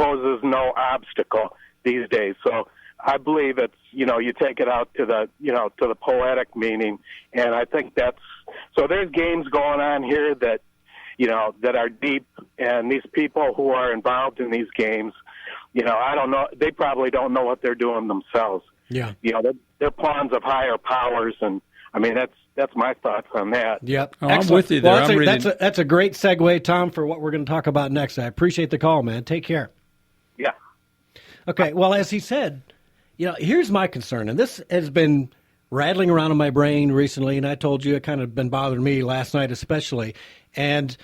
poses no obstacle these days. So I believe it's, you take it out to the, to the poetic meaning. And I think so there's games going on here that, that are deep. And these people who are involved in these games, I don't know, they probably don't know what they're doing themselves. Yeah. They're pawns of higher powers. And I mean, that's my thoughts on that. Yep. Oh, I'm with you there. Well, that's a great segue, Tom, for what we're going to talk about next. I appreciate the call, man. Take care. Yeah. Okay. Well, as he said, here's my concern, and this has been rattling around in my brain recently, and I told you it kind of been bothering me last night especially. And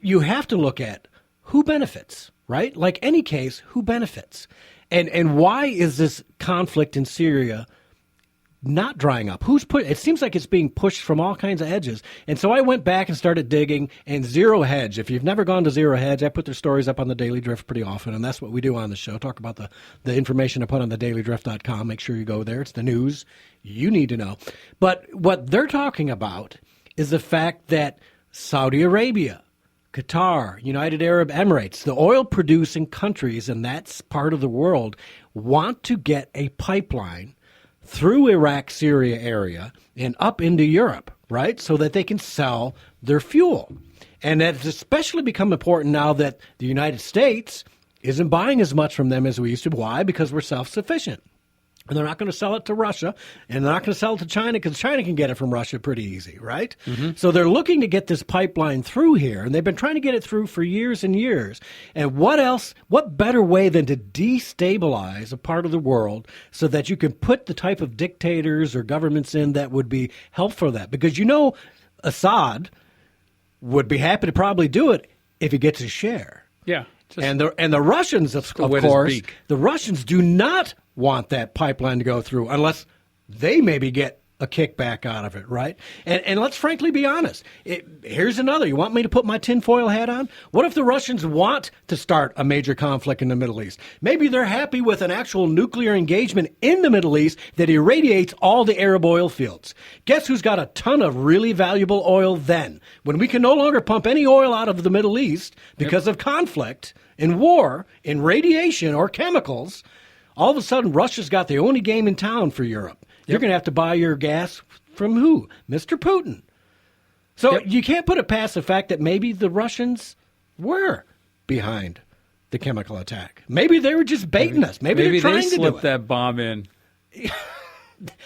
you have to look at who benefits, right? Like any case, who benefits? And why is this conflict in Syria not drying up? It seems like it's being pushed from all kinds of edges. And so I went back and started digging, and Zero Hedge, if you've never gone to Zero Hedge, I put their stories up on the Daily Drift pretty often, and that's what we do on the show, talk about the information I put on the dailydrift.com. Make sure you go there. It's the news you need to know. But what they're talking about is the fact that Saudi Arabia, Qatar, United Arab Emirates, the oil-producing countries in that part of the world want to get a pipeline through Iraq, Syria area and up into Europe, right, so that they can sell their fuel. And that's especially become important now that the United States isn't buying as much from them as we used to. Why? Because we're self-sufficient. And they're not going to sell it to Russia, and they're not going to sell it to China because China can get it from Russia pretty easy, right? Mm-hmm. So they're looking to get this pipeline through here, and they've been trying to get it through for years and years. And what better way than to destabilize a part of the world so that you can put the type of dictators or governments in that would be helpful for that? Because Assad would be happy to probably do it if he gets his share. Yeah. And the Russians, of course, the Russians do not want that pipeline to go through unless they maybe get a kickback out of it, right? And let's frankly be honest. Here's another. You want me to put my tinfoil hat on? What if the Russians want to start a major conflict in the Middle East? Maybe they're happy with an actual nuclear engagement in the Middle East that irradiates all the Arab oil fields. Guess who's got a ton of really valuable oil then? When we can no longer pump any oil out of the Middle East because of conflict and war and radiation or chemicals, all of a sudden Russia's got the only game in town for Europe. You're going to have to buy your gas from who? Mr. Putin. So you can't put it past the fact that maybe the Russians were behind the chemical attack. Maybe they were just baiting us. Maybe they're trying to do it. Maybe they slipped that bomb in.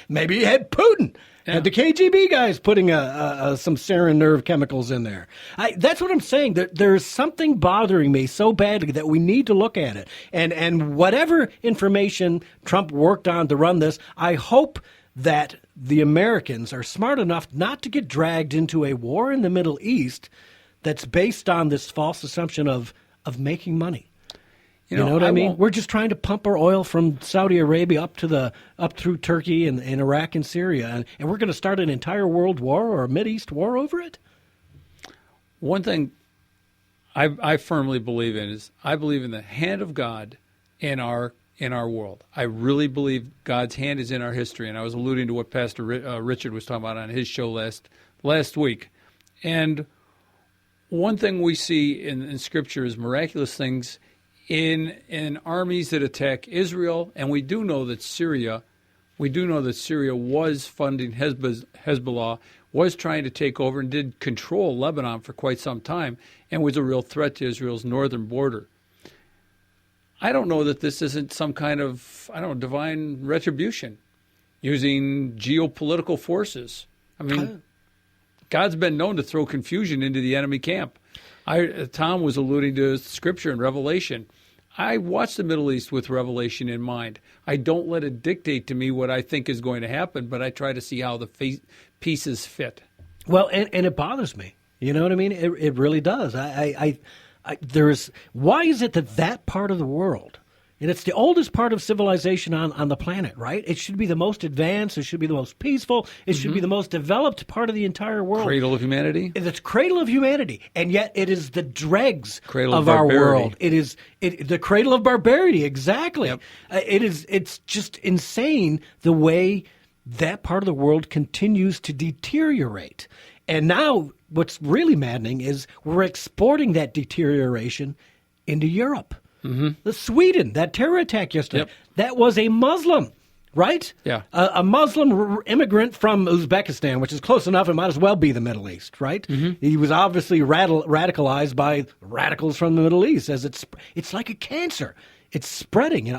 Maybe you had Putin. Had the KGB guys putting some sarin nerve chemicals in there. That's what I'm saying. There's something bothering me so badly that we need to look at it. And whatever information Trump worked on to run this, I hope that the Americans are smart enough not to get dragged into a war in the Middle East that's based on this false assumption of making money. You know what I mean? We're just trying to pump our oil from Saudi Arabia up through Turkey and Iraq and Syria, and we're going to start an entire world war or a Mideast war over it? One thing I firmly believe in is I believe in the hand of God in our world. I really believe God's hand is in our history, and I was alluding to what Pastor Richard was talking about on his show last week. And one thing we see in Scripture is miraculous things in armies that attack Israel, and we do know that Syria was funding Hezbollah, was trying to take over and did control Lebanon for quite some time, and was a real threat to Israel's northern border. I don't know that this isn't some kind of, divine retribution using geopolitical forces. I mean, God's been known to throw confusion into the enemy camp. Tom was alluding to Scripture and Revelation. I watch the Middle East with Revelation in mind. I don't let it dictate to me what I think is going to happen, but I try to see how the pieces fit. Well, and it bothers me. You know what I mean? It really does. Why is it that part of the world, and it's the oldest part of civilization on the planet, right? It should be the most advanced. It should be the most peaceful. It should be the most developed part of the entire world. Cradle of humanity? It's cradle of humanity, and yet it is the dregs of our world. It is the cradle of barbarity, exactly. Yep. It's just insane the way that part of the world continues to deteriorate. And now what's really maddening is we're exporting that deterioration into Europe. The Sweden, that terror attack yesterday, Yep. that was a Muslim, right? Yeah. A Muslim immigrant from Uzbekistan, which is close enough. It might as well be the Middle East, right? He was obviously radicalized by radicals from the Middle East, as it's like a cancer. It's spreading.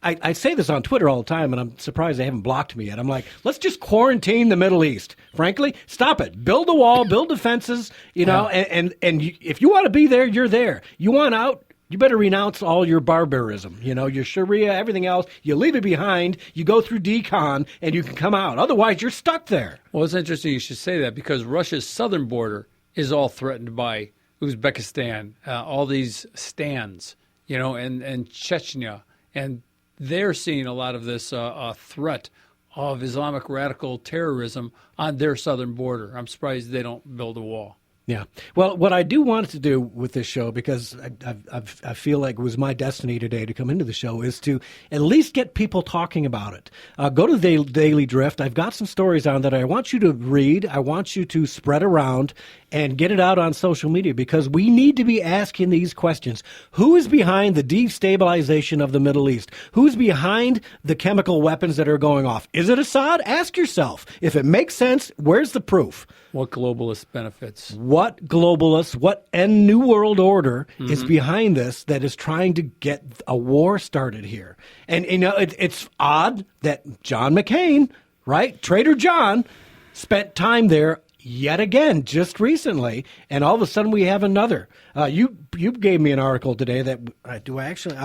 I say this on Twitter all the time, and I'm surprised they haven't blocked me yet. I'm like, let's just quarantine the Middle East. Frankly, stop it. Build a wall, build defenses, and if you want to be there, you're there. You want out, you better renounce all your barbarism, your Sharia, everything else. You leave it behind, you go through decon, and you can come out. Otherwise, you're stuck there. Well, it's interesting you should say that because Russia's southern border is all threatened by Uzbekistan, all these stands, and Chechnya. And they're seeing a lot of this threat of Islamic radical terrorism on their southern border. I'm surprised they don't build a wall. Yeah. Well, what I do want to do with this show, because I feel like it was my destiny today to come into the show, is to at least get people talking about it. Go to the Daily Drift. I've got some stories on that I want you to read. I want you to spread around and get it out on social media, because we need to be asking these questions. Who is behind the destabilization of the Middle East? Who's behind the chemical weapons that are going off? Is it Assad? Ask yourself. If it makes sense, where's the proof? What globalist benefits? What globalists, what New World Order is behind this that is trying to get a war started here? And, it's odd that John McCain, right, Trader John, spent time there yet again just recently, and all of a sudden we have another. You gave me an article today that I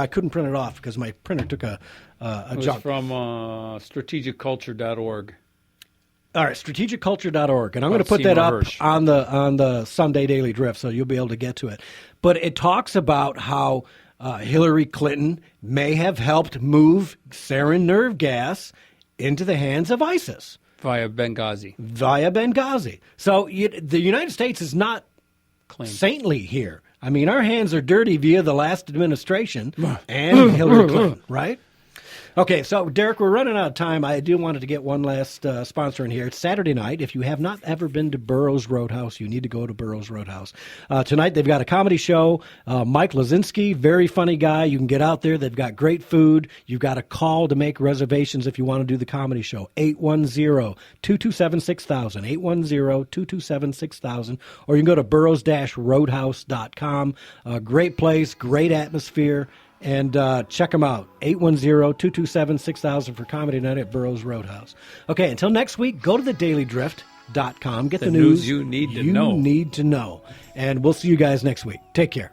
couldn't print it off because my printer took a It jump. was from strategicculture.org. All right, strategicculture.org, and I'm going to put that up on the Sunday Daily Drift, so you'll be able to get to it. But it talks about how Hillary Clinton may have helped move sarin nerve gas into the hands of ISIS. Via Benghazi. So the United States is not saintly here. I mean, our hands are dirty via the last administration and Hillary Clinton, right? Okay, so, Derek, we're running out of time. I do wanted to get one last sponsor in here. It's Saturday night. If you have not ever been to Burroughs Roadhouse, you need to go to Burroughs Roadhouse. Tonight, they've got a comedy show. Mike Lazinski, very funny guy. You can get out there. They've got great food. You've got a call to make reservations if you want to do the comedy show. 810-227-6000. 810-227-6000. Or you can go to burroughs-roadhouse.com. Great place, great atmosphere. And check them out, 810-227-6000 for Comedy Night at Burroughs Roadhouse. Okay, until next week, go to thedailydrift.com. Get the news you need to know. And we'll see you guys next week. Take care.